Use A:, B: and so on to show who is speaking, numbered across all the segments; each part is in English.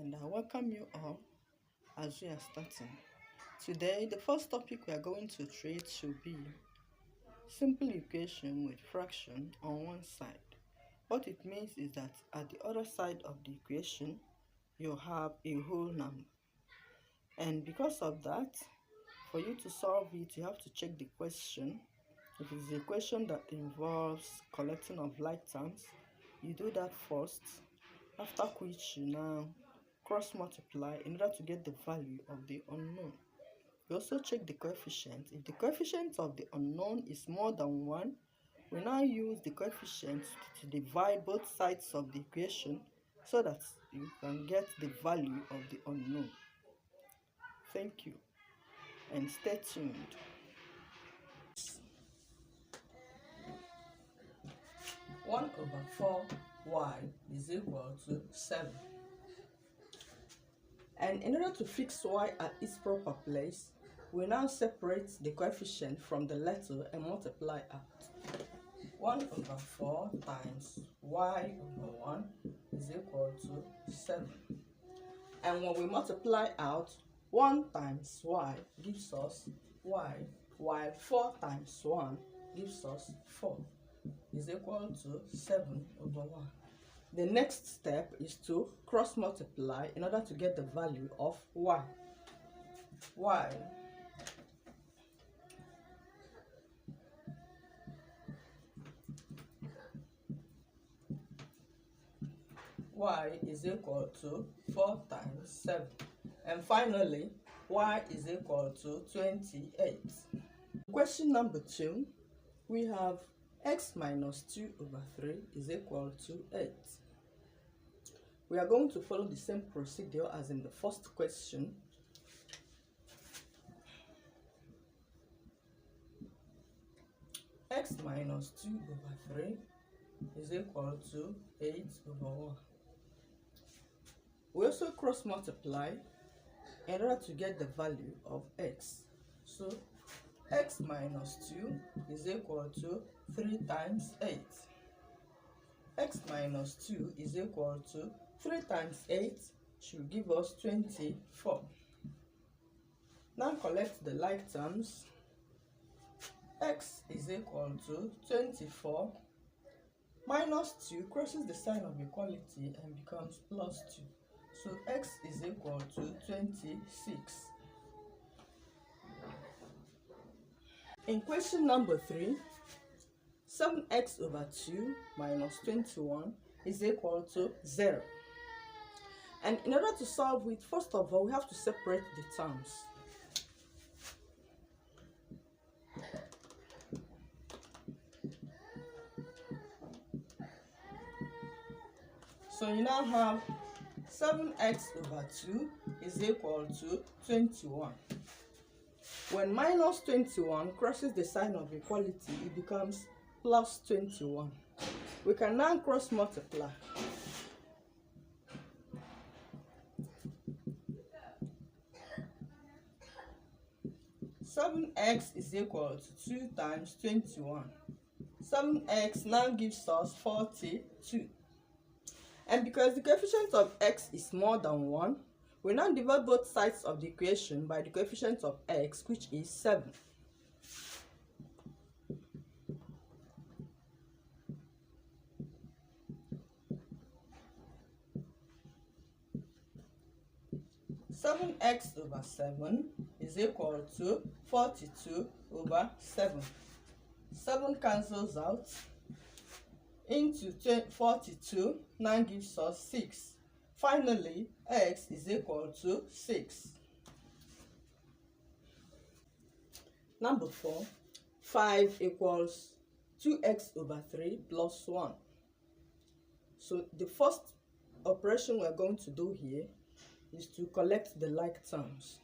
A: and I welcome you all as we are starting. Today, the first topic we are going to treat should be simple equation with fraction on one side. What it means is that at the other side of the equation, you have a whole number. And because of that, for you to solve it, you have to check the question. If it's a question that involves collecting of like terms, you do that first, after which you now cross multiply in order to get the value of the unknown. You also check the coefficient. If the coefficient of the unknown is more than 1, we now use the coefficient to divide both sides of the equation so that you can get the value of the unknown. Thank you and stay tuned. 1/4y is equal to 7. And in order to fix y at its proper place, we now separate the coefficient from the letter and multiply out. 1/4 times y/1 is equal to 7. And when we multiply out, 1 times y gives us y, while 4 times 1 gives us 4, is equal to 7/1. The next step is to cross multiply in order to get the value of y. Y is equal to 4 times 7. And finally, y is equal to 28. Question number 2, we have x minus 2/3 is equal to 8. We are going to follow the same procedure as in the first question. X minus 2/3 is equal to 8/1. We also cross multiply in order to get the value of x. So x minus 2 is equal to 3 times 8. X minus 2 is equal to 3 times 8 should give us 24. Now collect the like terms. X is equal to 24 minus 2 crosses the sign of equality and becomes plus 2. So x is equal to 26. In question number 3, 7x/2 minus 21 is equal to 0. And in order to solve it, first of all, we have to separate the terms. So you now have 7x/2 is equal to 21. When minus 21 crosses the sign of equality, it becomes plus 21. We can now cross multiply. Seven x is equal to 2 times 21. 7x now gives us 42. And because the coefficient of x is more than 1, we now divide both sides of the equation by the coefficient of x, which is 7. Seven x/7 is equal to 42/7. 7 cancels out. Into 42 now gives us 6. Finally, x is equal to 6. Number 4, 5 equals 2x/3 plus 1. So the first operation we are going to do here is to collect the like terms.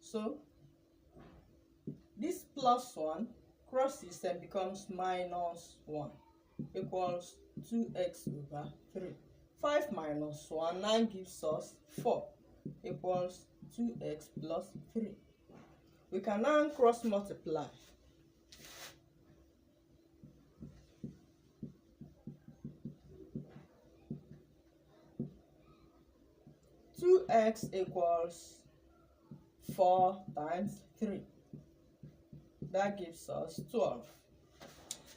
A: So this plus 1 crosses and becomes minus 1 equals 2x/3. 5 minus 1 now gives us 4 equals 2x plus 3. We can now cross multiply. 2x equals 4 times 3. That gives us 12.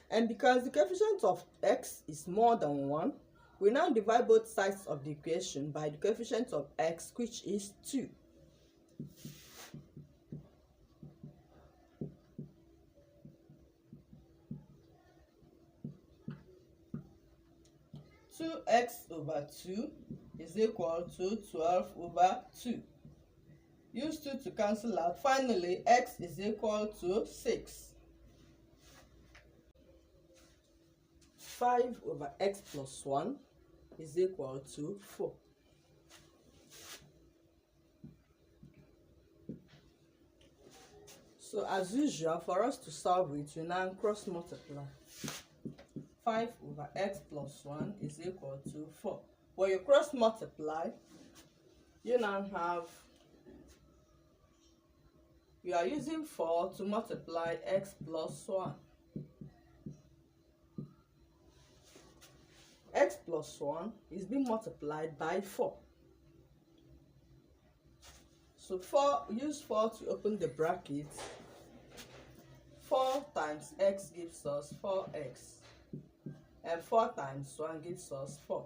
A: And because the coefficient of x is more than 1, we now divide both sides of the equation by the coefficient of x, which is 2. Two x over 2 is equal to 12 over 2. Use 2 to cancel out. Finally, x is equal to 6. 5 over x plus 1 is equal to 4. So as usual, for us to solve it, we now cross multiply. 5 over x plus 1 is equal to 4. When you cross multiply, you now have, you are using 4 to multiply x plus 1. X plus 1 is being multiplied by 4. So use 4 to open the bracket. 4 times x gives us 4x. And 4 times 1 gives us 4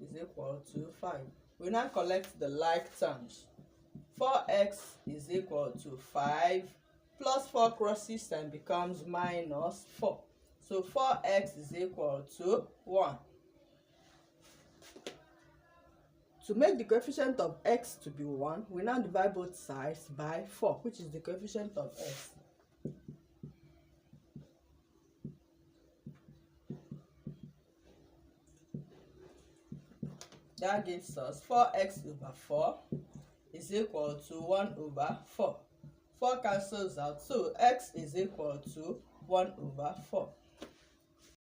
A: is equal to 5. We now collect the like terms. 4x is equal to 5 plus 4 crosses and becomes minus 4. So 4x is equal to 1. To make the coefficient of x to be 1, we now divide both sides by 4, which is the coefficient of x. That gives us 4x over 4 is equal to 1 over 4. 4 cancels out, so x is equal to 1 over 4.